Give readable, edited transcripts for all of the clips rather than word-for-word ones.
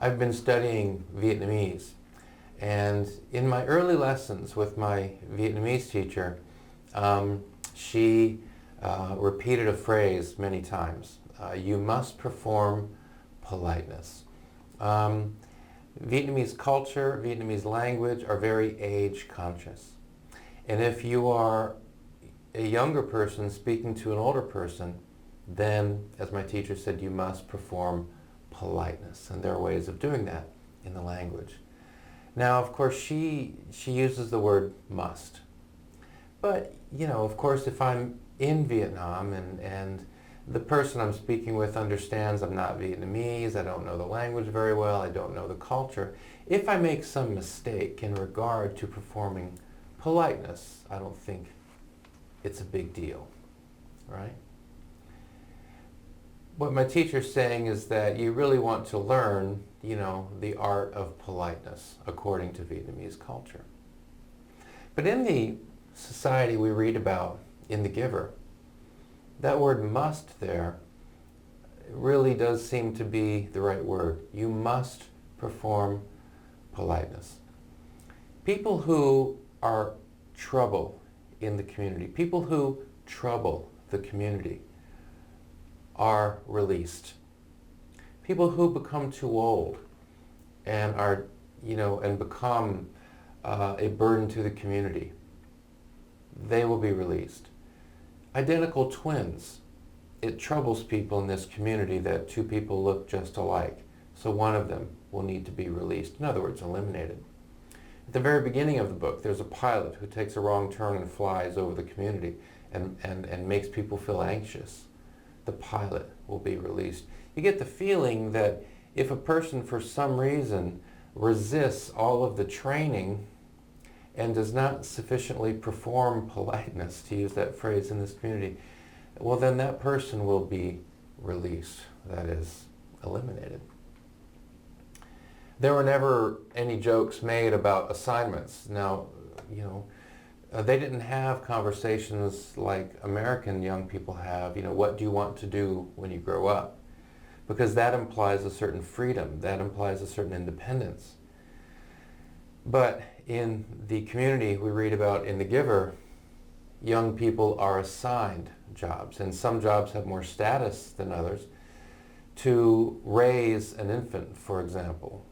I've been studying Vietnamese, and in my early lessons with my Vietnamese teacher, she repeated a phrase many times. You must perform politeness. Vietnamese culture, Vietnamese language are very age conscious. And if you are a younger person speaking to an older person, then, as my teacher said, you must perform politeness. And there are ways of doing that in the language. Now, of course, she uses the word must. But, you know, of course, if I'm in Vietnam and the person I'm speaking with understands I'm not Vietnamese, I don't know the language very well, I don't know the culture, if I make some mistake in regard to performing politeness, I don't think it's a big deal, right? What my teacher's saying is that you really want to learn, you know, the art of politeness according to Vietnamese culture. But in the society we read about in The Giver, that word must there really does seem to be the right word. You must perform politeness. People who are trouble in the community, people who trouble the community, are released. People who become too old and are, you know, and become a burden to the community, they will be released. Identical twins. It troubles people in this community that two people look just alike, so one of them will need to be released. In other words, eliminated. At the very beginning of the book, there's a pilot who takes a wrong turn and flies over the community and makes people feel anxious. The pilot will be released. You get the feeling that if a person for some reason resists all of the training and does not sufficiently perform politeness, to use that phrase in this community, well, then that person will be released, that is, eliminated. There were never any jokes made about assignments. Now, you know, they didn't have conversations like American young people have, you know, what do you want to do when you grow up? Because that implies a certain freedom, that implies a certain independence. But in the community we read about in The Giver, young people are assigned jobs, and some jobs have more status than others. To raise an infant, for example,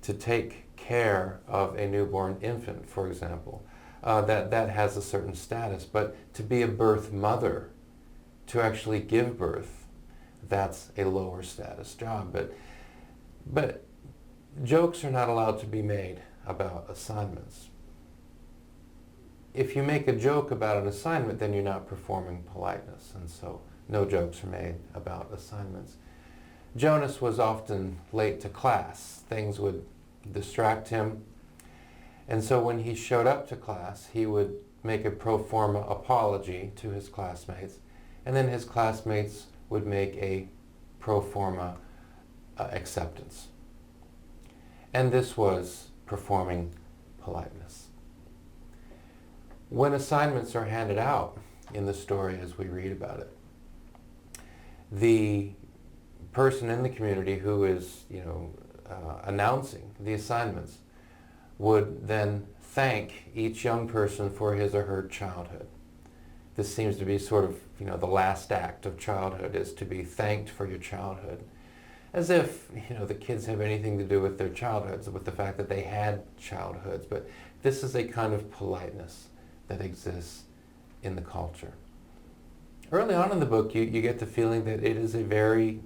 to take care of a newborn infant, for example, that has a certain status. But to be a birth mother, to actually give birth, that's a lower status job. But jokes are not allowed to be made about assignments. If you make a joke about an assignment, then you're not performing politeness, and so no jokes are made about assignments. Jonas was often late to class. Things would distract him, and so when he showed up to class, he would make a pro forma apology to his classmates, and then his classmates would make a pro forma acceptance. And this was performing politeness. When assignments are handed out in the story as we read about it, the person in the community who is, you know, announcing the assignments would then thank each young person for his or her childhood. This seems to be sort of, you know, the last act of childhood is to be thanked for your childhood. As if, you know, the kids have anything to do with their childhoods, with the fact that they had childhoods. But this is a kind of politeness that exists in the culture. Early on in the book, you get the feeling that it is a very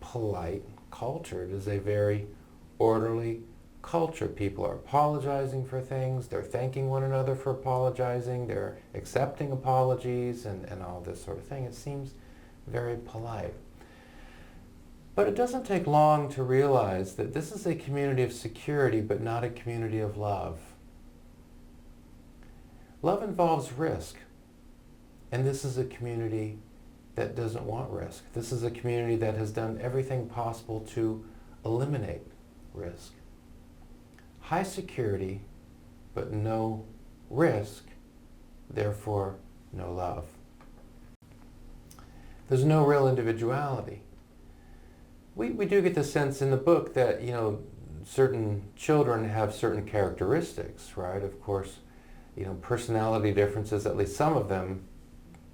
polite culture. It is a very orderly culture. People are apologizing for things. They're thanking one another for apologizing. They're accepting apologies and all this sort of thing. It seems very polite. But it doesn't take long to realize that this is a community of security, but not a community of love. Love involves risk, and this is a community that doesn't want risk. This is a community that has done everything possible to eliminate risk. High security, but no risk, therefore no love. There's no real individuality. We do get the sense in the book that, certain children have certain characteristics, right? Of course, personality differences, at least some of them,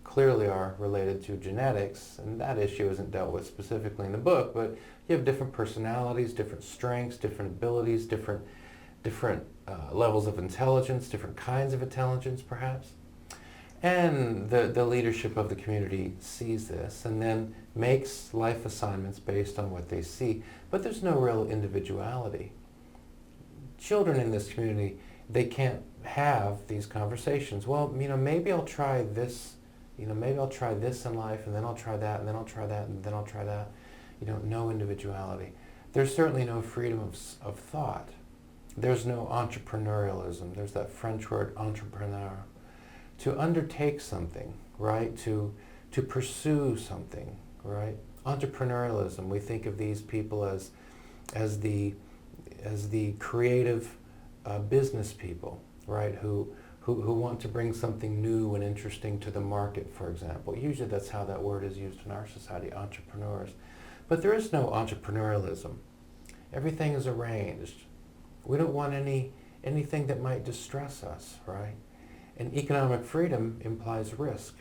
clearly are related to genetics, and that issue isn't dealt with specifically in the book, but you have different personalities, different strengths, different abilities, different levels of intelligence, different kinds of intelligence perhaps. And the leadership of the community sees this and then makes life assignments based on what they see. But there's no real individuality. Children in this community, they can't have these conversations. Well, maybe I'll try this, maybe I'll try this in life, and then I'll try that, and then I'll try that, and then I'll try that. No individuality. There's certainly no freedom of thought. There's no entrepreneurialism. There's that French word entrepreneur. To undertake something, right? To pursue something, right? Entrepreneurialism, we think of these people as the creative business people, right? Who want to bring something new and interesting to the market, for example. Usually that's how that word is used in our society, entrepreneurs. But there is no entrepreneurialism. Everything is arranged. We don't want anything that might distress us, right? And economic freedom implies risk,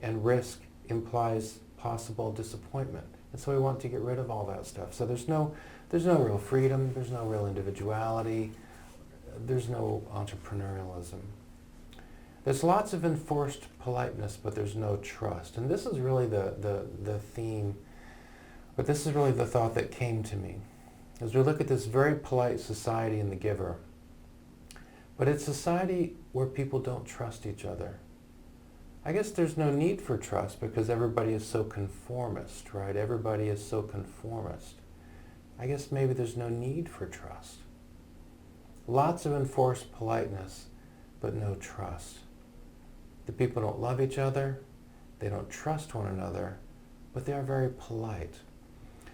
and risk implies possible disappointment. And so we want to get rid of all that stuff. So there's no real freedom, there's no real individuality, there's no entrepreneurialism. There's lots of enforced politeness, but there's no trust. And this is really the theme, but this is really the thought that came to me. As we look at this very polite society in The Giver, but it's a society where people don't trust each other. I guess there's no need for trust because everybody is so conformist, right? Everybody is so conformist. I guess maybe there's no need for trust. Lots of enforced politeness, but no trust. The people don't love each other, they don't trust one another, but they are very polite.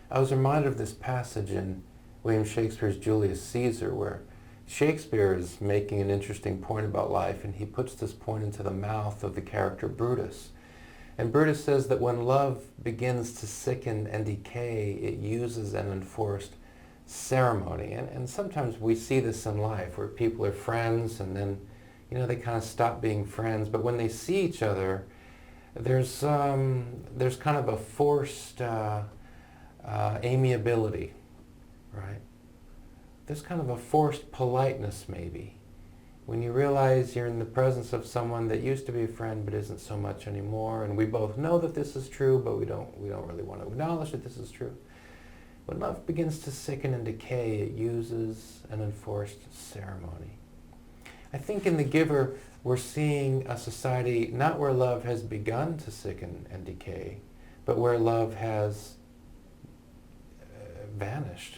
I was reminded of this passage in William Shakespeare's Julius Caesar where Shakespeare is making an interesting point about life, and he puts this point into the mouth of the character Brutus. And Brutus says that when love begins to sicken and decay, it uses an enforced ceremony. And sometimes we see this in life where people are friends and then, they kind of stop being friends. But when they see each other, there's kind of a forced amiability, right? There's kind of a forced politeness maybe. When you realize you're in the presence of someone that used to be a friend but isn't so much anymore, and we both know that this is true, but we don't really want to acknowledge that this is true. When love begins to sicken and decay, it uses an enforced ceremony. I think in The Giver, we're seeing a society not where love has begun to sicken and decay, but where love has vanished.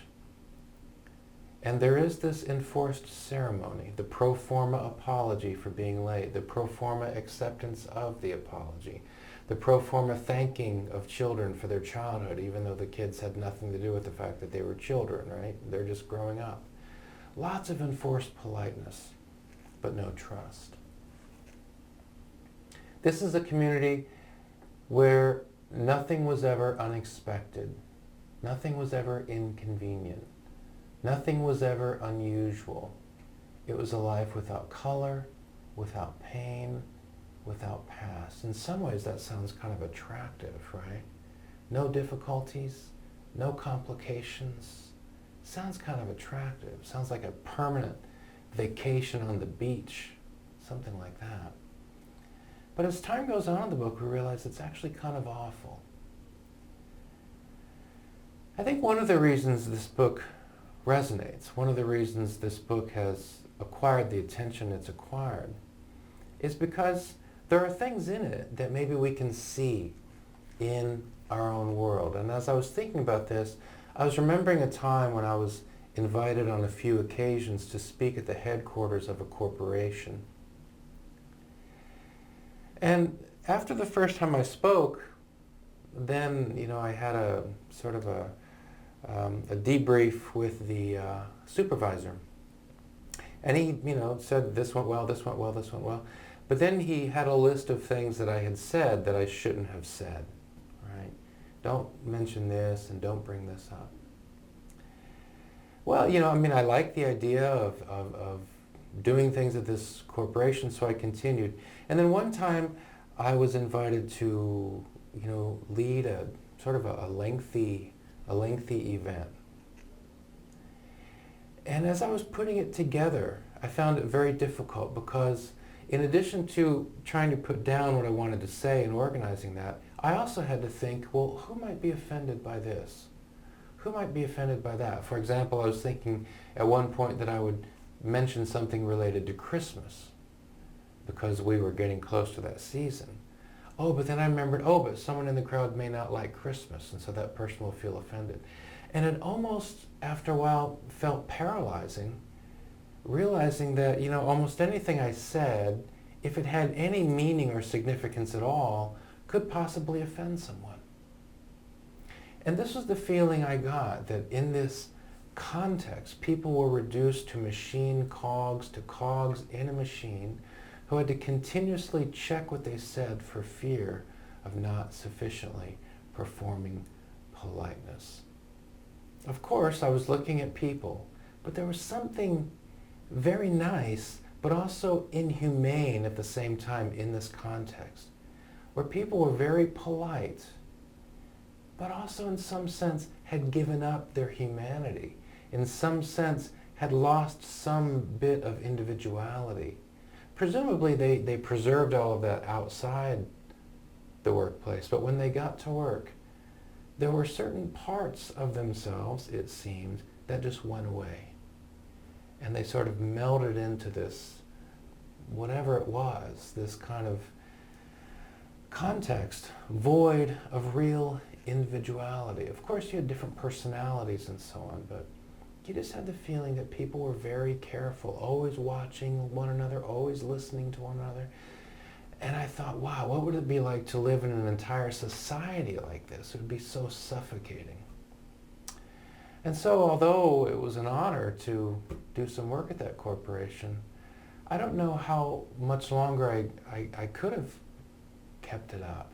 And there is this enforced ceremony, the pro forma apology for being late, the pro forma acceptance of the apology, the pro forma thanking of children for their childhood, even though the kids had nothing to do with the fact that they were children, right? They're just growing up. Lots of enforced politeness, but no trust. This is a community where nothing was ever unexpected. Nothing was ever inconvenient. Nothing was ever unusual. It was a life without color, without pain, without past. In some ways that sounds kind of attractive, right? No difficulties, no complications. Sounds kind of attractive. Sounds like a permanent vacation on the beach, something like that. But as time goes on in the book, we realize it's actually kind of awful. I think one of the reasons this book resonates, one of the reasons this book has acquired the attention it's acquired, is because there are things in it that maybe we can see in our own world. And as I was thinking about this, I was remembering a time when I was invited on a few occasions to speak at the headquarters of a corporation. And after the first time I spoke, then, I had a sort of a debrief with the supervisor. And he, said this went well, this went well, this went well. But then he had a list of things that I had said that I shouldn't have said, right? Don't mention this and don't bring this up. Well, you know, I mean, I like the idea of doing things at this corporation, so I continued. And then one time I was invited to, you know, lead a sort of a lengthy event. And as I was putting it together, I found it very difficult because in addition to trying to put down what I wanted to say and organizing that, I also had to think, well, who might be offended by this? Who might be offended by that? For example, I was thinking at one point that I would mention something related to Christmas because we were getting close to that season. Oh, but then I remembered, oh, but someone in the crowd may not like Christmas, and so that person will feel offended. And it almost, after a while, felt paralyzing, realizing that, you know, almost anything I said, if it had any meaning or significance at all, could possibly offend someone. And this was the feeling I got, that in this context, people were reduced to machine cogs, to cogs in a machine, who had to continuously check what they said for fear of not sufficiently performing politeness. Of course, I was looking at people, but there was something very nice, but also inhumane at the same time in this context, where people were very polite, but also in some sense had given up their humanity, in some sense had lost some bit of individuality. Presumably they preserved all of that outside the workplace, but when they got to work, there were certain parts of themselves, it seemed, that just went away. And they sort of melded into this, whatever it was, this kind of context, void of real individuality. Of course, you had different personalities and so on, but you just had the feeling that people were very careful, always watching one another, always listening to one another. And I thought, wow, what would it be like to live in an entire society like this? It would be so suffocating. And so, although it was an honor to do some work at that corporation, I don't know how much longer I could have kept it up.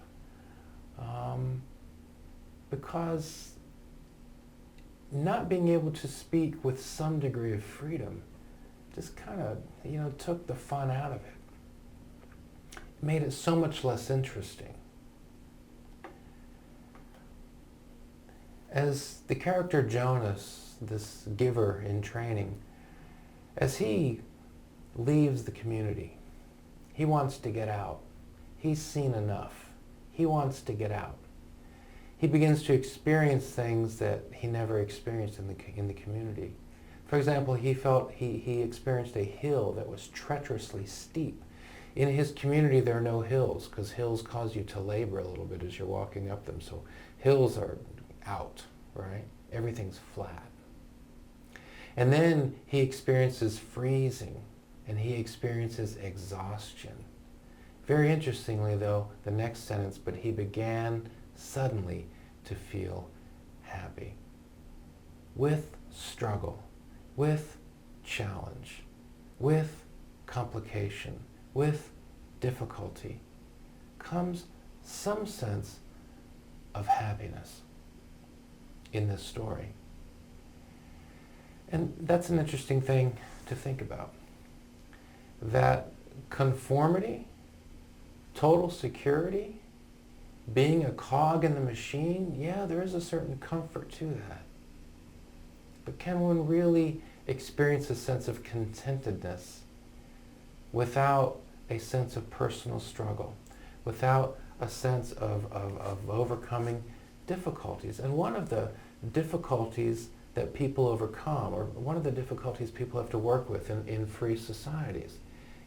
Because not being able to speak with some degree of freedom just kind of, you know, took the fun out of it. It made it so much less interesting. As the character Jonas, this giver in training, as he leaves the community, he wants to get out. He's seen enough. He wants to get out. He begins to experience things that he never experienced in the community. For example, he experienced a hill that was treacherously steep. In his community, there are no hills because hills cause you to labor a little bit as you're walking up them. So hills are out, right? Everything's flat. And then he experiences freezing and he experiences exhaustion. Very interestingly, though, the next sentence, but he began suddenly to feel happy. With struggle, with challenge, with complication, with difficulty, comes some sense of happiness in this story. And that's an interesting thing to think about. That conformity, total security, being a cog in the machine, yeah, there is a certain comfort to that. But can one really experience a sense of contentedness without a sense of personal struggle, without a sense of overcoming difficulties? And one of the difficulties that people overcome, or one of the difficulties people have to work with in free societies,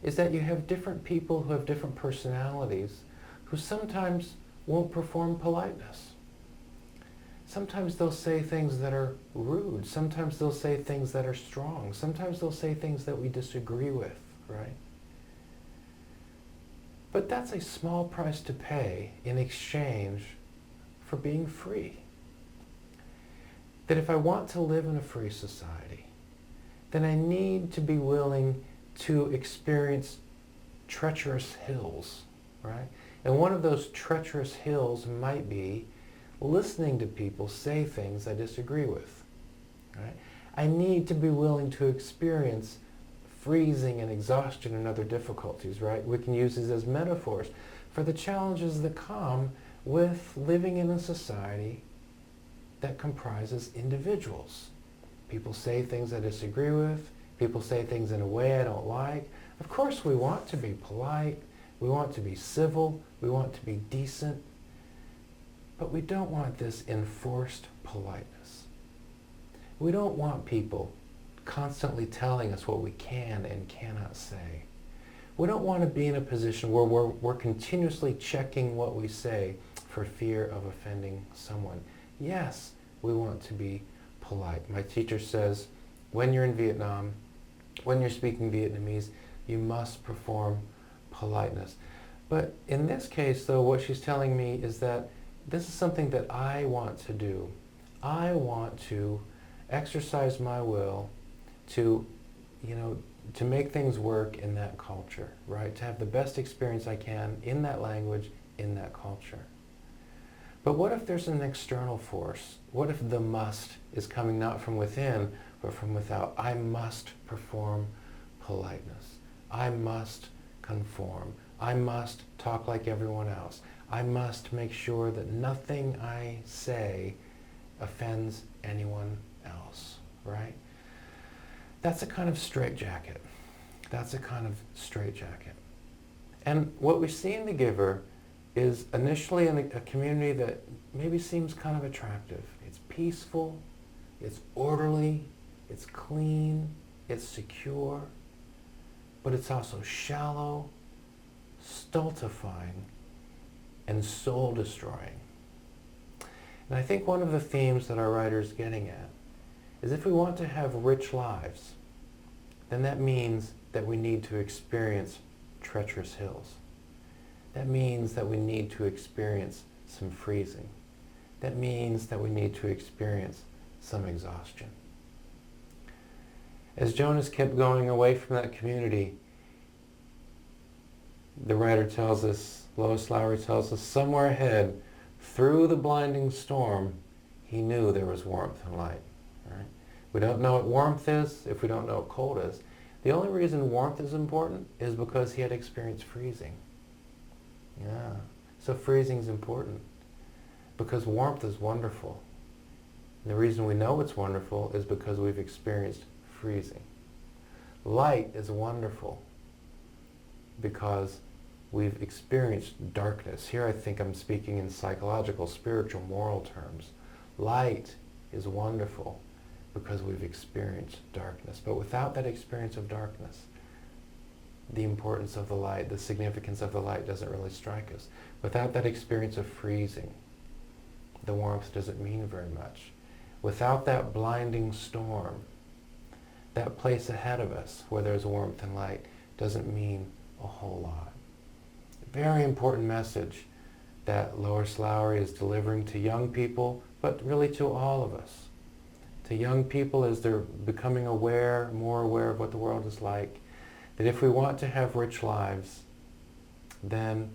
is that you have different people who have different personalities who sometimes won't perform politeness. Sometimes they'll say things that are rude. Sometimes they'll say things that are strong. Sometimes they'll say things that we disagree with, right? But that's a small price to pay in exchange for being free. That if I want to live in a free society, then I need to be willing to experience treacherous hills, right? And one of those treacherous hills might be listening to people say things I disagree with. Right? I need to be willing to experience freezing and exhaustion and other difficulties, right? We can use these as metaphors for the challenges that come with living in a society that comprises individuals. People say things I disagree with. People say things in a way I don't like. Of course, we want to be polite. We want to be civil. We want to be decent. But we don't want this enforced politeness. We don't want people constantly telling us what we can and cannot say. We don't want to be in a position where we're continuously checking what we say for fear of offending someone. Yes, we want to be polite. My teacher says, when you're in Vietnam, when you're speaking Vietnamese, you must perform politeness. But in this case, though, what she's telling me is that this is something that I want to do. I want to exercise my will to, to make things work in that culture, right? To have the best experience I can in that language, in that culture. But what if there's an external force? What if the must is coming not from within, but from without? I must perform politeness. I must conform. I must talk like everyone else. I must make sure that nothing I say offends anyone else, right? That's a kind of straitjacket. That's a kind of straitjacket. And what we see in The Giver is initially in a community that maybe seems kind of attractive. It's peaceful, it's orderly, it's clean, it's secure, but it's also shallow, stultifying, and soul-destroying. And I think one of the themes that our writer is getting at is if we want to have rich lives, then that means that we need to experience treacherous hills. That means that we need to experience some freezing. That means that we need to experience some exhaustion. As Jonas kept going away from that community, the writer tells us, Lois Lowry tells us, somewhere ahead, through the blinding storm, he knew there was warmth and light. Right? We don't know what warmth is if we don't know what cold is. The only reason warmth is important is because he had experienced freezing. Yeah. So freezing is important because warmth is wonderful. And the reason we know it's wonderful is because we've experienced freezing. Light is wonderful because we've experienced darkness. Here I think I'm speaking in psychological, spiritual, moral terms. Light is wonderful because we've experienced darkness. But without that experience of darkness, the importance of the light, the significance of the light doesn't really strike us. Without that experience of freezing, the warmth doesn't mean very much. Without that blinding storm, that place ahead of us where there's warmth and light doesn't mean a whole lot. Very important message that Lois Lowry is delivering to young people, but really to all of us. To young people as they're becoming aware, more aware of what the world is like, that if we want to have rich lives, then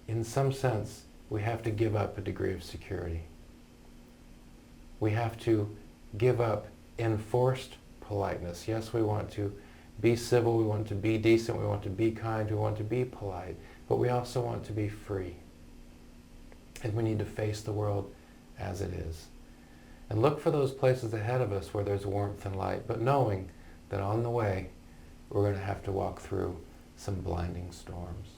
in some sense we have to give up a degree of security. We have to give up enforced politeness. Yes, we want to be civil, we want to be decent, we want to be kind, we want to be polite, but we also want to be free. And we need to face the world as it is. And look for those places ahead of us where there's warmth and light, but knowing that on the way we're going to have to walk through some blinding storms.